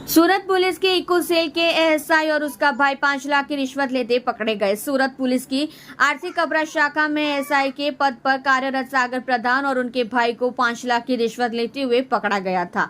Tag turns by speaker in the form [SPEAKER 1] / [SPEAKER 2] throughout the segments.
[SPEAKER 1] सूरत police के eco cell के ASI और उसका भाई 5 लाख की रिश्वत लेते पकड़े गए। सूरत पुलिस की आर्थिक अपराध शाखा में एएसआई के पद पर कार्यरत सागर प्रधान और उनके भाई को 5 लाख की रिश्वत लेते हुए पकड़ा गया था।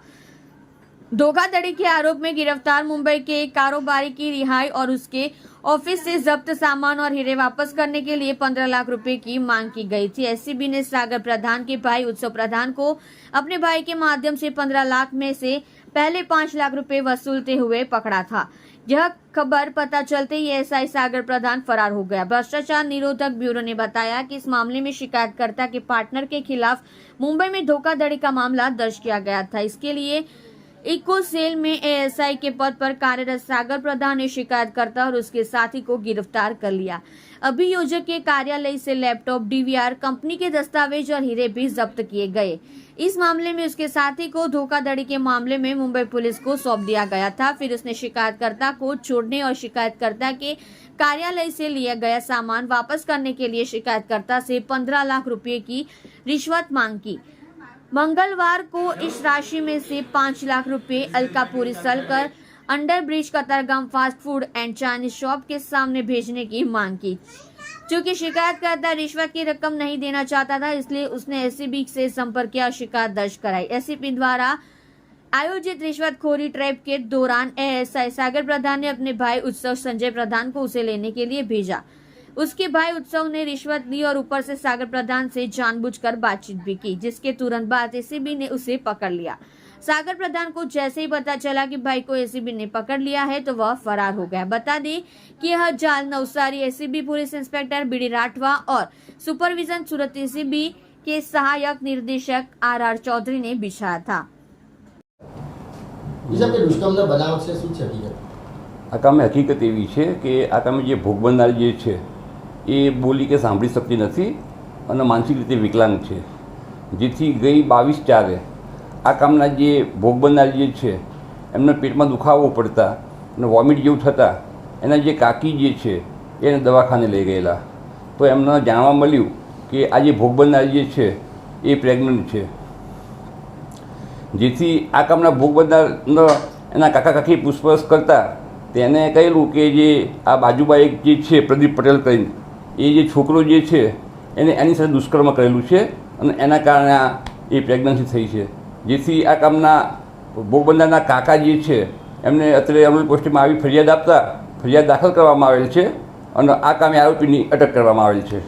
[SPEAKER 1] धोखाधड़ी के आरोप में गिरफ्तार मुंबई के एक कारोबारी की रिहाई और उसके ऑफिस से जब्त सामान और हीरे वापस करने के लिए 15 लाख रुपए की मांग की गई थी। एसीबी ने सागर प्रधान के भाई उत्सव प्रधान को अपने भाई के माध्यम से 15 लाख में से पहले 5 लाख रुपए वसूलते हुए पकड़ा था। यह खबर पता चलते ही एएसआई सागर प्रधान फरार हो गया। भ्रष्टाचार निरोधक ब्यूरो ने बताया कि इस मामले में शिकायतकर्ता के पार्टनर के खिलाफ मुंबई में धोखाधड़ी का मामला दर्ज किया गया था। इसके लिए इको सेल में एएसआई के पद पर कार्यरत सागर प्रधान ने शिकायतकर्ता और उसके साथी को गिरफ्तार कर लिया। अभियोजक के कार्यालय से लैपटॉप, डीवीआर, कंपनी के दस्तावेज और हीरे भी जब्त किए गए। इस मामले में उसके साथी को धोखाधड़ी के मामले में मुंबई पुलिस को सौंप दिया गया था। फिर उसने शिकायतकर्ता को छोड़ने और शिकायतकर्ता के कार्यालय से लिया गया सामान वापस करने के लिए शिकायतकर्ता से 15 लाख रुपए की रिश्वत मांग की। मंगलवार को इस राशि में से 5 लाख रुपए अलकापुरी सलकर under bridge Katargam fast food and Chinese shop के सामने भेजने की मांग की। चूंकि शिकायतकर्ता रिश्वत की रकम नहीं देना चाहता था, इसलिए उसने एसीबी से संपर्क किया और शिकायत दर्ज कराई। एसीबी द्वारा आयोजित रिश्वतखोरी ट्रैप के दौरान एएसआई सागर प्रधान ने अपने भाई उत्सव संजय प्रधान को उसे लेने के लिए भेजा। उसके भाई उत्सव ने रिश्वत ली और ऊपर से सागर प्रधान से जानबूझकर बातचीत भी की, जिसके तुरंत बाद एसीबी ने उसे पकड़ लिया। सागर प्रधान को जैसे ही पता चला कि भाई को एसीबी ने पकड़ लिया है तो वह फरार हो गया। बता दें कि यह जाल Navsari ACB police inspector BD Rathwa और सुपरविजन सूरत एसीबी के सहायक निर्देशक आर चौधरी ने बिछाया था।
[SPEAKER 2] આ કામે હકીકત એવી છે કે આ કામે જે ભોગ બનનાર જે છે એ બોલી કે સાંભળી શકતી નથી અને માનસિક રીતે વિકલાંગ છે, જેથી ગઈ 22/4 આ કામના જે ભોગ બનનાર જે છે એમને પેટમાં દુખાવો પડતા અને વોમિટ જેવું થતાં એના જે કાકી જે છે એને દવાખાને લઈ ગયેલા, તો એમને જાણવા મળ્યું કે આ જે ભોગ બનનાર જે છે એ પ્રેગ્નન્ટ છે, જેથી આ કામના ભોગ બનનાર એના કાકા કાકી પૂછપરછ કરતા તેને કહેલું કે જે આ બાજુમાં એક જે છે પ્રદીપ પટેલ કરીને એ જે છોકરો જે છે એને એની સાથે દુષ્કર્મ કરેલું છે અને એના કારણે આ એ પ્રેગ્નન્સી થઈ છે, જેથી આ કામના ભોગ બનનારના કાકા જે છે એમને અત્યારે અમરેલી પોસ્ટમાં આવી ફરિયાદ દાખલ કરવામાં આવેલ છે અને આ કામે આરોપીની અટક કરવામાં આવેલ છે।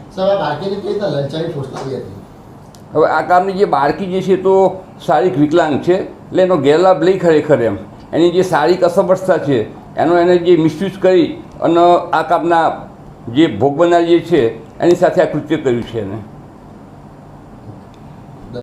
[SPEAKER 2] હવે આ કામની જે બાળકી જે છે તો શારીરિક વિકલાંગ છે, એટલે એનો ગેરલાભ લઈ ખરેખર એની જે શારીરિક અસમર્થતા છે એનો એને જે મિસયુઝ કરી અને આ કામના જે ભોગ બનનાર જે છે એની સાથે આ કૃત્ય કર્યું છે એને।